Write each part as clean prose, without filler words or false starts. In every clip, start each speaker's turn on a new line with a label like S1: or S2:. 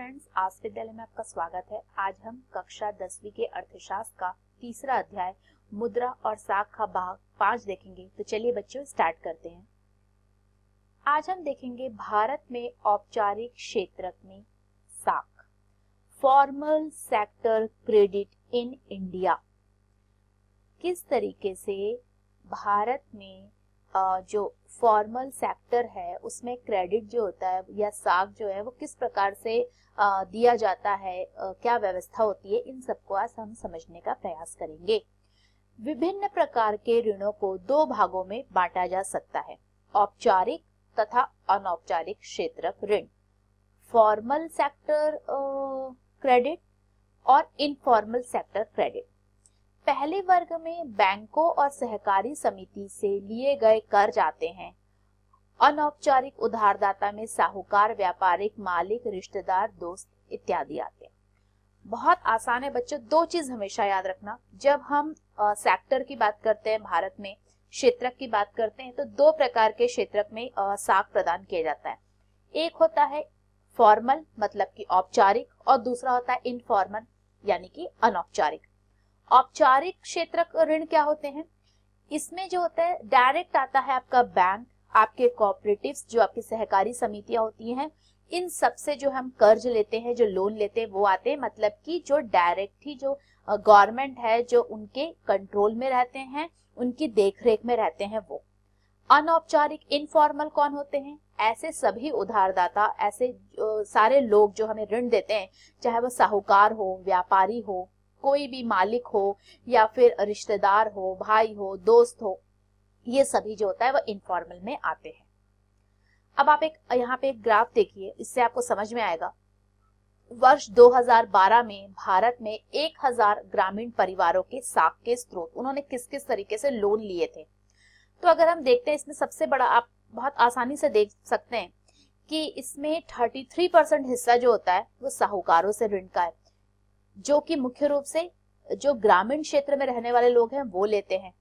S1: Friends, आज विद्यालय में आपका स्वागत है। आज हम कक्षा 10वीं के अर्थशास्त्र का तीसरा अध्याय मुद्रा और साख का भाग 5 देखेंगे। तो चलिए बच्चों स्टार्ट करते हैं। आज हम देखेंगे भारत में औपचारिक क्षेत्रक में साख, formal sector credit in India. किस तरीके से भारत में जो फॉर्मल सेक्टर है उसमें क्रेडिट जो होता है या साख जो है वो किस प्रकार से दिया जाता है, क्या व्यवस्था होती है, इन सबको आज हम समझने का प्रयास करेंगे। विभिन्न प्रकार के ऋणों को दो भागों में बांटा जा सकता है, औपचारिक तथा अनौपचारिक क्षेत्रक ऋण, फॉर्मल सेक्टर क्रेडिट और इनफॉर्मल सेक्टर क्रेडिट। पहले वर्ग में बैंकों और सहकारी समिति से लिए गए कर्ज आते हैं। अनौपचारिक उधारदाता में साहूकार, व्यापारिक, मालिक, रिश्तेदार, दोस्त इत्यादि आते हैं। बहुत आसान है बच्चों, दो चीज हमेशा याद रखना। जब हम सेक्टर की बात करते हैं, भारत में क्षेत्रक की बात करते हैं, तो दो प्रकार के क्षेत्रक में साख प्रदान किया जाता है। एक होता है फॉर्मल मतलब कि औपचारिक, और दूसरा होता है इनफॉर्मल यानी कि अनौपचारिक। औपचारिक क्षेत्रक ऋण क्या होते हैं? इसमें जो होता है डायरेक्ट आता है आपका बैंक, आपके कोऑपरेटिव्स जो आपकी सहकारी समितियां होती हैं, इन सब से जो हम कर्ज लेते हैं, जो लोन लेते हैं वो आते हैं। मतलब कि जो डायरेक्ट ही जो गवर्नमेंट है जो उनके कंट्रोल में रहते हैं, उनकी देखरेख में रहते हैं वो। अनौपचारिक इनफॉर्मल कौन होते हैं? ऐसे सभी उधारदाता, ऐसे सारे लोग जो हमें ऋण देते हैं, चाहे वो साहूकार हो, व्यापारी हो, कोई भी मालिक हो या फिर रिश्तेदार हो, भाई हो, दोस्त हो, ये सभी जो होता है वो इनफॉर्मल में आते हैं। अब आप यहाँ पे एक ग्राफ देखिए, इससे आपको समझ में आएगा। वर्ष 2012 में भारत में 1000 ग्रामीण परिवारों के साख के स्रोत, उन्होंने किस किस तरीके से लोन लिए थे। तो अगर हम देखते हैं इसमें सबसे बड़ा, आप बहुत आसानी से देख सकते हैं कि इसमें 33% हिस्सा जो होता है वो साहूकारों से ऋण का है, जो कि मुख्य रूप से जो ग्रामीण क्षेत्र में रहने वाले लोग हैं वो लेते हैं।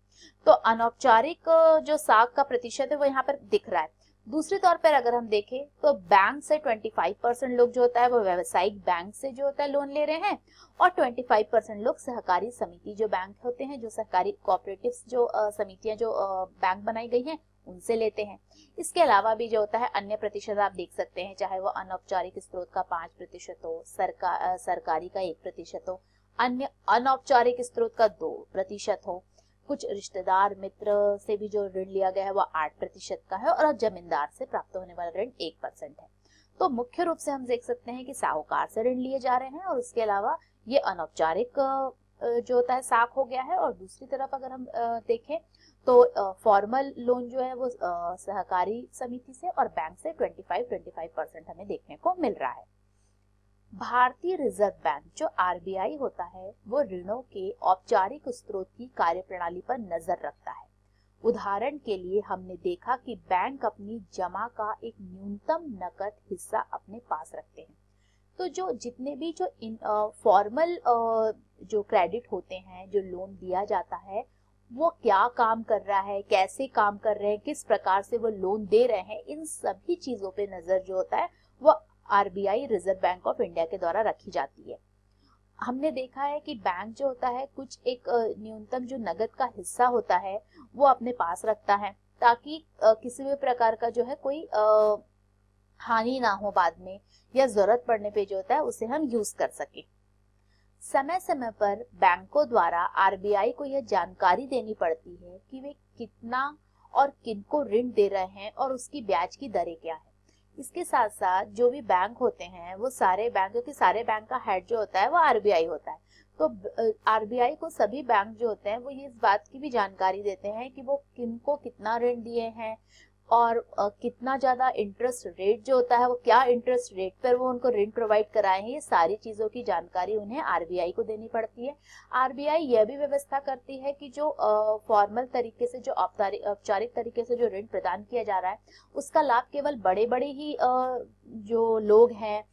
S1: तो अनौपचारिक जो साख का प्रतिशत है वो यहाँ पर दिख रहा है। दूसरे तौर पर अगर हम देखें तो बैंक से 25% लोग जो होता है वो व्यावसायिक बैंक से जो होता है लोन ले रहे हैं, और 25% लोग सहकारी समिति जो बैंक होते हैं, जो सहकारी कोऑपरेटिव्स जो समितियां जो बैंक बनाई गई हैं उनसे लेते हैं। इसके अलावा भी जो होता है अन्य प्रतिशत आप देख सकते हैं, चाहे वो अनौपचारिक स्रोत का 5% हो, सरकारी का 1% हो, अन्य अनौपचारिक स्रोत का 2% हो, कुछ रिश्तेदार मित्र से भी जो ऋण लिया गया है वो 8% का है, और जमींदार से प्राप्त होने वाला ऋण 1% है। तो मुख्य रूप से हम देख सकते हैं कि साहूकार से ऋण लिए जा रहे हैं, और इसके अलावा ये अनौपचारिक जो होता है साख हो गया है। और दूसरी तरफ अगर हम देखें तो फॉर्मल लोन जो है वो सहकारी समिति से और बैंक से 25% हमें देखने को मिल रहा है। भारतीय रिजर्व बैंक जो आरबीआई होता है वो ऋणों के औपचारिक स्रोत की कार्यप्रणाली पर नजर रखता है। उदाहरण के लिए हमने देखा कि बैंक अपनी जमा का एक न्यूनतम नकद हिस्सा अपने पास रखते हैं। तो जो जितने भी जो फॉर्मल जो क्रेडिट होते हैं, जो लोन दिया जाता है, वो क्या काम कर रहा है, कैसे काम कर रहे हैं, किस प्रकार से वो लोन दे रहे हैं, इन सभी चीजों पे नजर जो होता है वो RBI, reserve bank of India के द्वारा रखी जाती है। हमने देखा है कि बैंक जो होता है कुछ एक न्यूनतम जो नगद का हिस्सा होता है वो अपने पास रखता है, ताकि किसी भी प्रकार का जो है कोई हानि ना हो बाद में, या जरूरत पड़ने पे जो होता है उसे हम यूज कर सके। समय समय पर बैंकों द्वारा आरबीआई को यह जानकारी देनी पड़ती है कि वे कितना और किनको ऋण दे रहे हैं और उसकी ब्याज की दरें क्या है। इसके साथ साथ जो भी बैंक होते हैं वो सारे बैंक, क्योंकि सारे बैंक का हेड जो होता है वो आरबीआई होता है, तो आरबीआई को सभी बैंक जो होते हैं वो ये इस बात की भी जानकारी देते हैं कि वो किनको कितना ऋण दिए हैं, और कितना ज्यादा इंटरेस्ट रेट जो होता है वो क्या इंटरेस्ट रेट पर वो उनको ऋण प्रोवाइड कराए हैं। ये सारी चीजों की जानकारी उन्हें आरबीआई को देनी पड़ती है। आरबीआई यह भी व्यवस्था करती है कि जो फॉर्मल तरीके से, जो औपचारिक तरीके से जो ऋण प्रदान किया जा रहा है उसका लाभ केवल बड़े बड़े ही जो लोग हैं,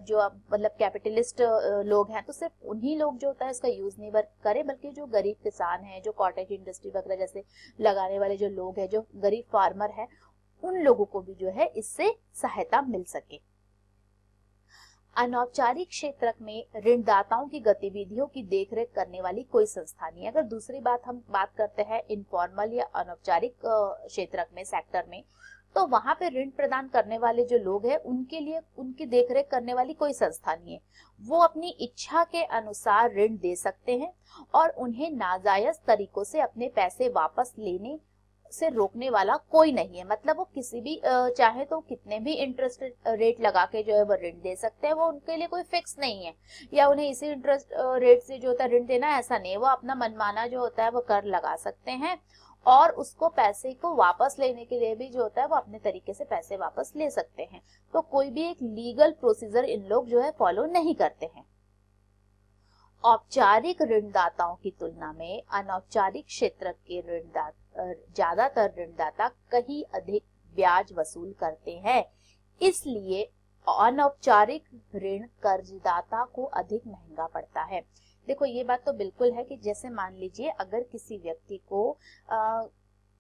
S1: जो मतलब कैपिटलिस्ट लोग हैं, तो सिर्फ उन्हीं लोग जो होता है इसका यूज नहीं करें, बल्कि जो गरीब किसान हैं, जो कॉटेज इंडस्ट्री वगैरह जैसे लगाने वाले जो लोग हैं, जो गरीब फार्मर है, उन लोगों को भी जो है इससे सहायता मिल सके। अनौपचारिक क्षेत्र में ऋणदाताओं की गतिविधियों की देखरेख करने वाली कोई संस्था नहीं है। अगर दूसरी बात हम बात करते हैं इनफॉर्मल या अनौपचारिक क्षेत्र में, सेक्टर में, तो वहां पे ऋण प्रदान करने वाले जो लोग हैं उनके लिए उनकी देखरेख करने वाली कोई संस्था नहीं है। वो अपनी इच्छा के अनुसार ऋण दे सकते हैं और उन्हें नाजायज तरीकों से अपने पैसे वापस लेने से रोकने वाला कोई नहीं है। मतलब वो किसी भी चाहे तो कितने भी इंटरेस्ट रेट लगा के जो है वो ऋण दे सकते हैं, वो उनके लिए कोई फिक्स नहीं है या उन्हें इसी इंटरेस्ट रेट से जो होता है ऋण देना, ऐसा नहीं है। वो अपना मनमाना जो होता है वो कर लगा सकते हैं और उसको पैसे को वापस लेने के लिए भी जो होता है वो अपने तरीके से पैसे वापस ले सकते हैं। तो कोई भी एक लीगल प्रोसीजर इन लोग जो है फॉलो नहीं करते हैं। औपचारिक ऋणदाताओं की तुलना में अनौपचारिक क्षेत्र के ज्यादातर ऋणदाता कहीं अधिक ब्याज वसूल करते हैं। इसलिए अनौपचारिक ऋण कर्जदाता को अधिक महंगा पड़ता है। देखो ये बात तो बिल्कुल है कि जैसे मान लीजिए अगर किसी व्यक्ति को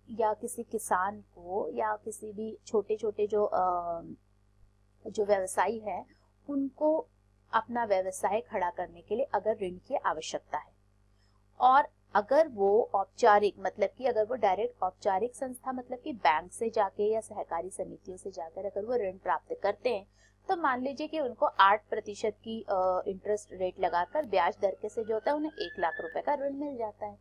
S1: या किसी किसान को या किसी भी छोटे छोटे जो व्यवसायी है उनको अपना व्यवसाय खड़ा करने के लिए अगर ऋण की आवश्यकता है और अगर वो औपचारिक मतलब कि अगर वो डायरेक्ट औपचारिक संस्था मतलब कि बैंक से जाके या सहकारी समितियों से जाकर अगर वो ऋण प्राप्त करते हैं तो मान लीजिए कि उनको 8% की इंटरेस्ट रेट लगाकर ब्याज दर के से जो होता है उन्हें 1 लाख रुपए का ऋण मिल जाता है।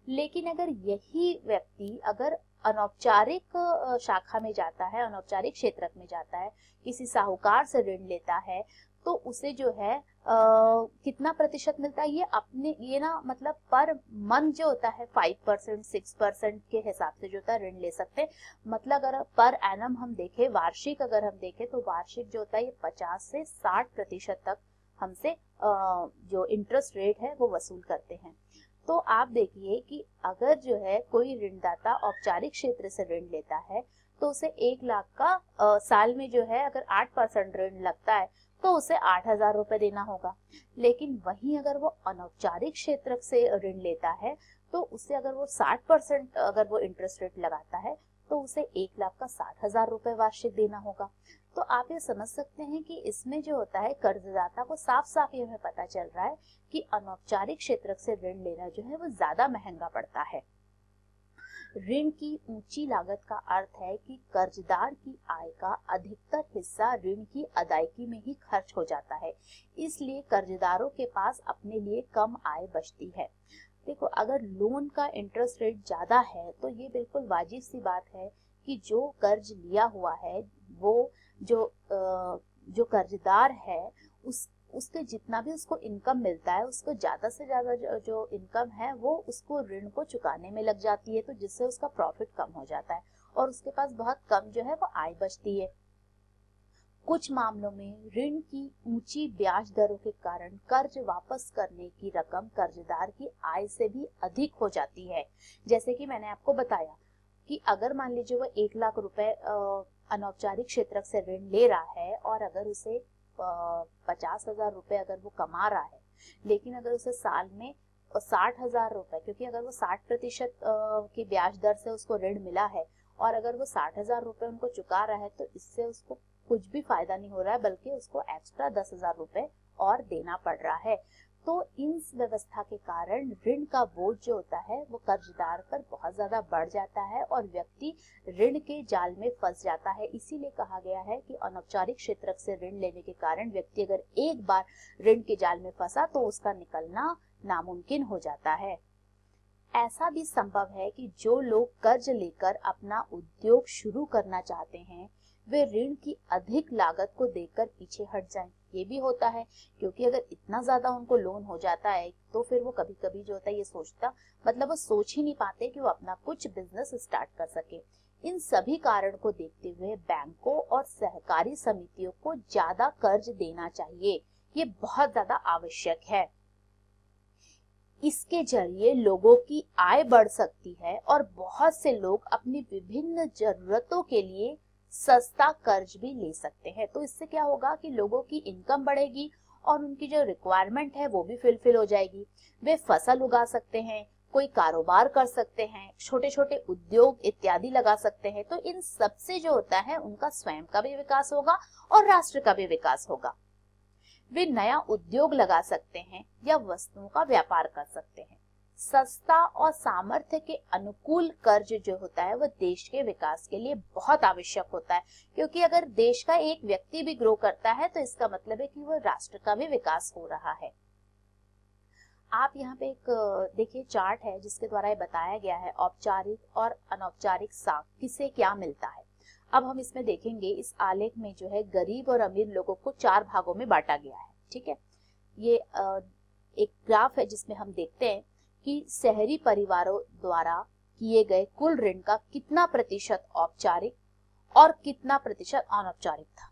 S1: लेकिन अगर यही व्यक्ति अगर अनौपचारिक शाखा में जाता है, अनौपचारिक क्षेत्र में जाता है, किसी साहूकार से ऋण लेता है तो उसे जो है कितना प्रतिशत मिलता है, ये अपने ये ना मतलब पर मंथ जो होता है 5% 6% के हिसाब से जो होता है ऋण ले सकते हैं। मतलब अगर पर एनम हम देखें, वार्षिक अगर हम देखें तो वार्षिक जो होता है ये 50 से 60% तक हमसे जो इंटरेस्ट रेट है वो वसूल करते हैं। तो आप देखिए कि अगर जो है कोई ऋणदाता औपचारिक क्षेत्र से ऋण लेता है तो उसे 1 लाख का साल में जो है अगर 8% ऋण लगता है तो उसे 8,000 रुपए देना होगा। लेकिन वहीं अगर वो अनौपचारिक क्षेत्र से ऋण लेता है तो उसे अगर वो 60% अगर वो इंटरेस्ट रेट लगाता है तो उसे 1 लाख का 60,000 रुपए वार्षिक देना होगा। तो आप ये समझ सकते हैं कि इसमें जो होता है कर्जदाता को साफ साफ ये हमें पता चल रहा है कि अनौपचारिक क्षेत्र से ऋण लेना जो है वो ज्यादा महंगा पड़ता है। ऋण की ऊंची लागत का अर्थ है कि कर्जदार की आय का अधिकतर हिस्सा ऋण की अदायगी में ही खर्च हो जाता है, इसलिए कर्जदारों के पास अपने लिए कम आय बचती है। देखो अगर लोन का इंटरेस्ट रेट ज्यादा है तो ये बिल्कुल वाजिब सी बात है कि जो कर्ज लिया हुआ है वो जो कर्जदार है उसके जितना भी उसको इनकम मिलता है उसको ज्यादा से ज्यादा जो इनकम है वो उसको ऋण को चुकाने में लग जाती है, तो जिससे उसका प्रॉफिट कम हो जाता है और उसके पास बहुत कम जो है वो आय बचती है। कुछ मामलों में ऋण की ऊंची ब्याज दरों के कारण कर्ज वापस करने की रकम कर्जदार की आय से भी अधिक हो जाती है। जैसे कि मैंने आपको बताया कि अगर मान लीजिए वो 1 लाख रुपए अनौपचारिक क्षेत्र से ऋण ले रहा है और अगर उसे 50,000 रुपए अगर वो कमा रहा है, लेकिन अगर उसे साल में 60,000 रुपए, क्योंकि अगर वो 60% की ब्याज दर से उसको ऋण मिला है और अगर वो 60,000 रुपए उनको चुका रहा है तो इससे उसको कुछ भी फायदा नहीं हो रहा है, बल्कि उसको एक्स्ट्रा 10,000 रुपए और देना पड़ रहा है। तो इस व्यवस्था के कारण ऋण का बोझ जो होता है वो कर्जदार पर बहुत ज्यादा बढ़ जाता है और व्यक्ति ऋण के जाल में फंस जाता है। इसीलिए कहा गया है कि अनौपचारिक क्षेत्र से ऋण लेने के कारण व्यक्ति अगर एक बार ऋण के जाल में फंसा तो उसका निकलना नामुमकिन हो जाता है। ऐसा भी संभव है कि जो लोग कर्ज लेकर अपना उद्योग शुरू करना चाहते हैं वे ऋण की अधिक लागत को देखकर पीछे हट जाएं। ये भी होता है क्योंकि अगर इतना ज्यादा उनको लोन हो जाता है तो फिर वो कभी कभी जो होता है ये सोचता मतलब वो सोच ही नहीं पाते कि वो अपना कुछ बिजनेस स्टार्ट कर सके। इन सभी कारण को देखते हुए बैंकों और सहकारी समितियों को ज्यादा कर्ज देना चाहिए, ये बहुत ज्यादा आवश्यक है। इसके जरिए लोगों की आय बढ़ सकती है और बहुत से लोग अपनी विभिन्न जरूरतों के लिए सस्ता कर्ज भी ले सकते हैं। तो इससे क्या होगा कि लोगों की इनकम बढ़ेगी और उनकी जो रिक्वायरमेंट है वो भी फुलफिल हो जाएगी। वे फसल उगा सकते हैं, कोई कारोबार कर सकते हैं, छोटे छोटे उद्योग इत्यादि लगा सकते हैं। तो इन सब से जो होता है उनका स्वयं का भी विकास होगा और राष्ट्र का भी विकास होगा। वे नया उद्योग लगा सकते हैं या वस्तुओं का व्यापार कर सकते हैं। सस्ता और सामर्थ्य के अनुकूल कर्ज जो होता है वो देश के विकास के लिए बहुत आवश्यक होता है, क्योंकि अगर देश का एक व्यक्ति भी ग्रो करता है तो इसका मतलब है कि वो राष्ट्र का भी विकास हो रहा है। आप यहाँ पे एक देखिए चार्ट है जिसके द्वारा ये बताया गया है औपचारिक और अनौपचारिक साख किसे क्या मिलता है। अब हम इसमें देखेंगे, इस आलेख में जो है गरीब और अमीर लोगों को 4 भागों में बांटा गया है। ठीक है, ये एक ग्राफ है जिसमें हम देखते हैं कि शहरी परिवारों द्वारा किए गए कुल ऋण का कितना प्रतिशत औपचारिक और कितना प्रतिशत अनौपचारिक था।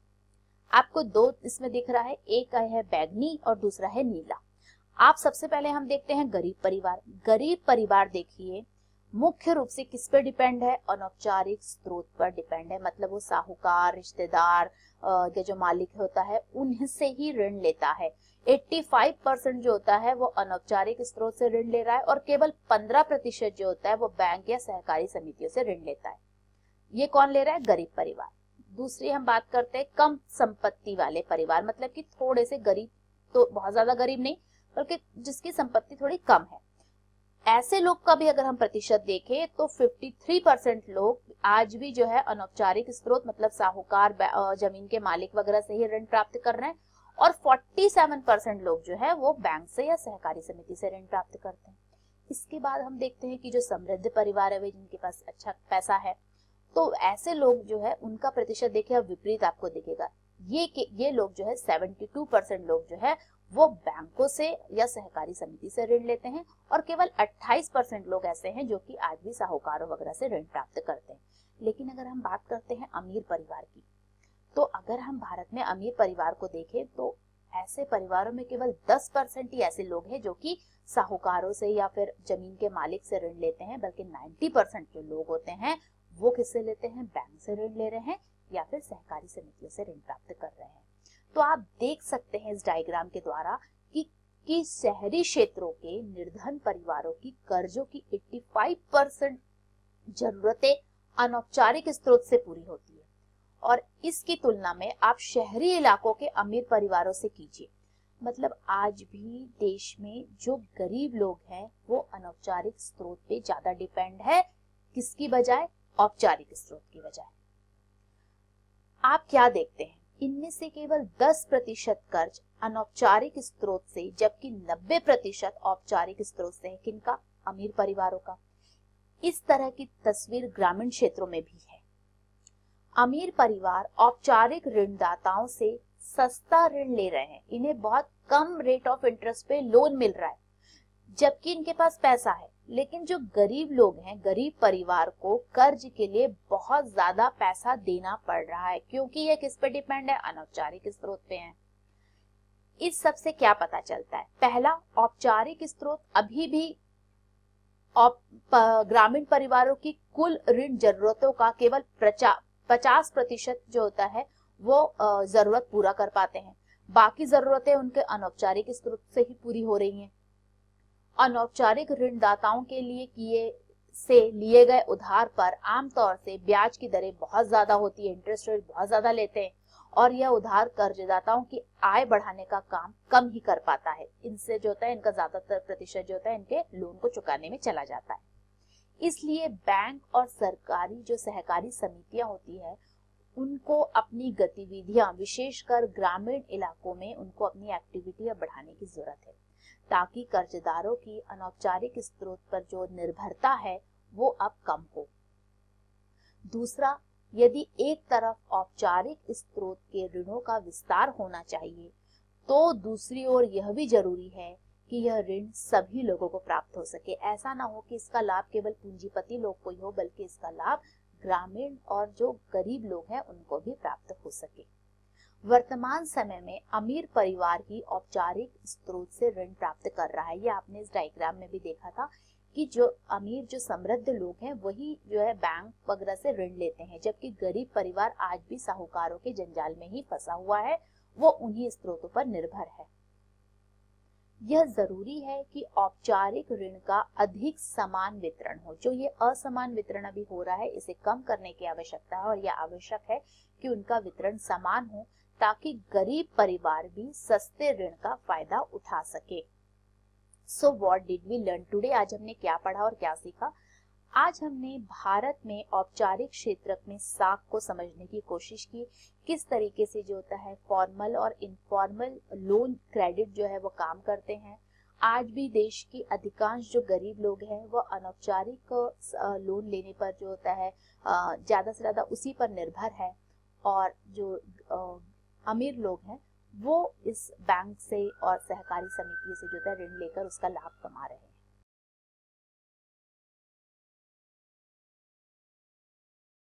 S1: आपको 2 इसमें दिख रहा है, एक है बैंगनी और दूसरा है नीला। आप सबसे पहले हम देखते हैं गरीब परिवार। गरीब परिवार देखिए मुख्य रूप से किस पर डिपेंड है, अनौपचारिक स्रोत पर डिपेंड है, मतलब वो साहूकार, रिश्तेदार के जो मालिक होता है उनसे ही ऋण लेता है। 85% जो होता है वो अनौपचारिक स्रोत से ऋण ले रहा है और केवल 15% जो होता है वो बैंक या सहकारी समितियों से ऋण लेता है। ये कौन ले रहा है, गरीब परिवार। दूसरी हम बात करते हैं कम संपत्ति वाले परिवार, मतलब कि थोड़े से गरीब, तो बहुत ज्यादा गरीब नहीं बल्कि जिसकी संपत्ति थोड़ी कम है। ऐसे लोग का भी अगर हम प्रतिशत देखें तो 53% लोग आज भी जो है अनौपचारिक स्रोत मतलब साहूकार, जमीन के मालिक वगैरह से ही ऋण प्राप्त कर रहे हैं और 47% लोग जो है वो बैंक से या सहकारी समिति से ऋण प्राप्त करते हैं। इसके बाद हम देखते हैं कि जो समृद्ध परिवार है वे जिनके पास अच्छा पैसा है, तो ऐसे लोग जो है उनका प्रतिशत देखिए अब विपरीत आपको दिखेगा। ये लोग जो है 72% लोग जो है वो बैंकों से या सहकारी समिति से ऋण लेते हैं और केवल 28% लोग ऐसे हैं जो कि आज भी साहूकारों वगैरह से ऋण प्राप्त करते हैं। लेकिन अगर हम बात करते हैं अमीर परिवार की, तो अगर हम भारत में अमीर परिवार को देखें तो ऐसे परिवारों में केवल 10% ही ऐसे लोग हैं जो कि साहूकारों से या फिर जमीन के मालिक से ऋण लेते हैं, बल्कि 90% जो लोग होते हैं वो किससे लेते हैं, बैंक से ऋण ले रहे हैं या फिर सहकारी समितियों से ऋण प्राप्त कर रहे हैं। तो आप देख सकते हैं इस डायग्राम के द्वारा कि शहरी क्षेत्रों के निर्धन परिवारों की कर्जों की 85% जरूरतें अनौपचारिक स्रोत से पूरी होती है और इसकी तुलना में आप शहरी इलाकों के अमीर परिवारों से कीजिए। मतलब आज भी देश में जो गरीब लोग हैं वो अनौपचारिक स्रोत पे ज्यादा डिपेंड है, किसकी बजाय, औपचारिक स्रोत की बजाय। आप क्या देखते हैं, इनमें से केवल 10% कर्ज अनौपचारिक स्रोत से जबकि 90% औपचारिक स्रोत से है। किनका, अमीर परिवारों का। इस तरह की तस्वीर ग्रामीण क्षेत्रों में भी है। अमीर परिवार औपचारिक ऋणदाताओं से सस्ता ऋण ले रहे हैं, इन्हें बहुत कम रेट ऑफ इंटरेस्ट पे लोन मिल रहा है जबकि इनके पास पैसा है। लेकिन जो गरीब लोग हैं, गरीब परिवार को कर्ज के लिए बहुत ज्यादा पैसा देना पड़ रहा है क्योंकि ये किस पे डिपेंड है, अनौपचारिक स्रोत पे है। इस सब से क्या पता चलता है, पहला, औपचारिक स्रोत अभी भी ग्रामीण परिवारों की कुल ऋण जरूरतों का केवल 50% जो होता है वो जरूरत पूरा कर पाते हैं, बाकी जरूरतें उनके अनौपचारिक स्रोत से ही पूरी हो रही हैं। अनौपचारिक ऋणदाताओं के लिए लिए गए उधार पर आमतौर से ब्याज की दरें बहुत ज्यादा होती है, इंटरेस्ट रेट बहुत ज्यादा लेते हैं और यह उधार कर्जदाताओं की आय बढ़ाने का काम कम ही कर पाता है। इनसे जो होता है, इनका ज्यादातर प्रतिशत जो होता है इनके लोन को चुकाने में चला जाता है। इसलिए बैंक और सरकारी जो सहकारी समितियां होती है उनको अपनी गतिविधियां, विशेषकर ग्रामीण इलाकों में उनको अपनी एक्टिविटियां बढ़ाने की जरूरत है ताकि कर्जदारों की अनौपचारिक स्रोत पर जो निर्भरता है वो अब कम हो। दूसरा, यदि एक तरफ औपचारिक स्रोत के ऋणों का विस्तार होना चाहिए तो दूसरी ओर यह भी जरूरी है कि यह ऋण सभी लोगों को प्राप्त हो सके। ऐसा ना हो कि इसका लाभ केवल पूंजीपति लोग को ही हो, बल्कि इसका लाभ ग्रामीण और जो गरीब लोग हैं उनको भी प्राप्त हो सके। वर्तमान समय में अमीर परिवार ही औपचारिक स्रोत से ऋण प्राप्त कर रहा है। ये आपने इस डायग्राम में भी देखा था कि जो अमीर, जो समृद्ध लोग हैं वही जो है बैंक वगैरह से ऋण लेते हैं, जबकि गरीब परिवार आज भी साहूकारों के जंजाल में ही फंसा हुआ है, वो उन्हीं स्रोतों पर निर्भर है। यह जरूरी है कि औपचारिक ऋण का अधिक समान वितरण हो। जो ये असमान वितरण अभी हो रहा है इसे कम करने की आवश्यकता है और यह आवश्यक है कि उनका वितरण समान हो ताकि गरीब परिवार भी सस्ते ऋण का फायदा उठा सके। So what did we learn today? आज हमने क्या पढ़ा और क्या सीखा? आज हमने भारत में औपचारिक क्षेत्र में साख को समझने की कोशिश की, किस तरीके से जो होता है फॉर्मल और इनफॉर्मल लोन क्रेडिट जो है वो काम करते हैं। आज भी देश के अधिकांश जो गरीब लोग हैं वो अनौपचारिक लोन लेने पर जो होता है ज़्यादा से ज़्यादा उसी पर निर्भर है, और जो अमीर लोग हैं वो इस बैंक से और सहकारी समिति से जो है ऋण लेकर उसका लाभ कमा रहे हैं।